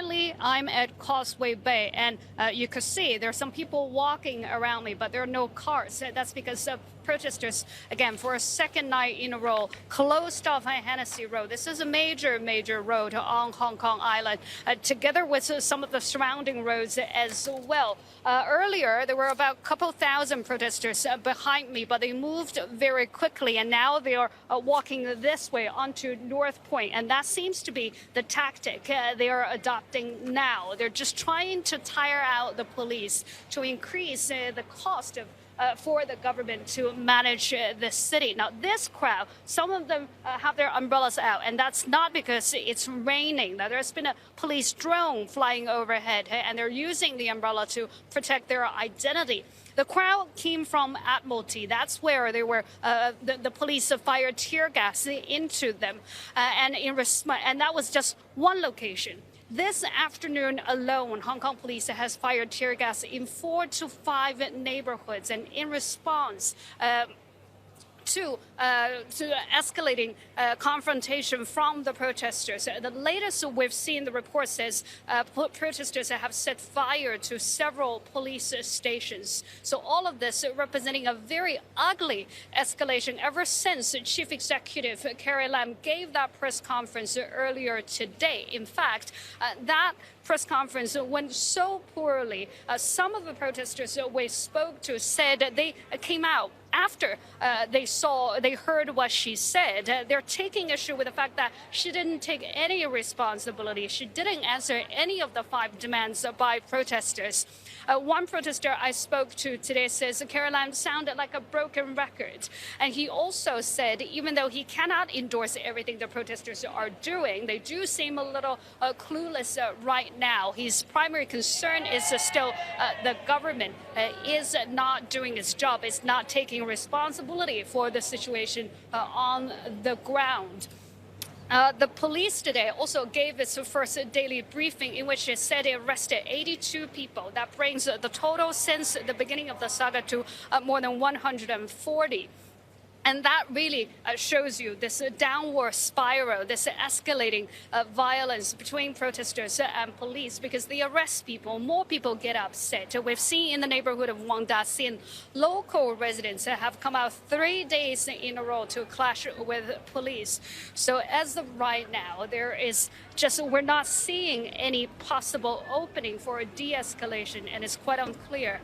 Currently, I'm at Causeway Bay, and you could see there are some people walking around me, but there are no cars. That's because protesters, again, for a second night in a row, closed off Hennessy Road. This is a major road on Hong Kong Island, together with some of the surrounding roads as well. Earlier, there were about a couple thousand protesters behind me, but they moved very quickly, and now they are walking this way onto North Point, and that seems to be the tactic they are adopting now. They're just trying to tire out the police to increase the cost of for the government to manage the city. Now, this crowd, some of them have their umbrellas out, and that's not because it's raining. Now, there's been a police drone flying overhead, and they're using the umbrella to protect their identity. The crowd came from Admiralty. That's where they were. The police fired tear gas into them, and that was just one location. This afternoon alone, Hong Kong police has fired tear gas in 4 to 5 neighborhoods, and in response to escalating confrontation from the protesters. The latest we've seen, the report says protesters have set fire to several police stations. So all of this representing a very ugly escalation ever since Chief Executive Carrie Lam gave that press conference earlier today. In fact, that press conference went so poorly. Some of the protesters we spoke to said that they came out after they heard what she said. They're taking issue with the fact that she didn't take any responsibility. She didn't answer any of the 5 demands by protesters. One protester I spoke to today says Carrie Lam sounded like a broken record. And he also said, even though he cannot endorse everything the protesters are doing, they do seem a little clueless right now. His primary concern is still the government is not doing its job, is not taking responsibility for the situation on the ground. The police today also gave its first daily briefing in which it said it arrested 82 people. That brings the total since the beginning of the saga to more than 140. And that really shows you this downward spiral, this escalating violence between protesters and police, because they arrest people, more people get upset. We've seen in the neighborhood of Wangda Xin, local residents have come out 3 days in a row to clash with police. So as of right now, we're not seeing any possible opening for a de-escalation, and it's quite unclear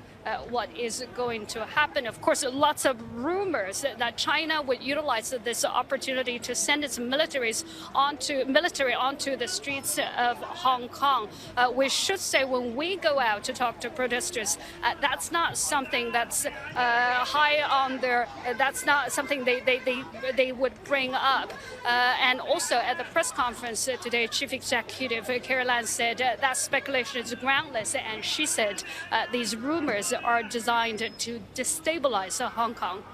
what is going to happen. Of course, lots of rumors that China would utilize this opportunity to send its military onto the streets of Hong Kong. We should say when we go out to talk to protesters, that's not something that's high on their. That's not something they would bring up. And also at the press conference today, Chief Executive Carrie Lam said that speculation is groundless, and she said these rumors are designed to destabilize Hong Kong.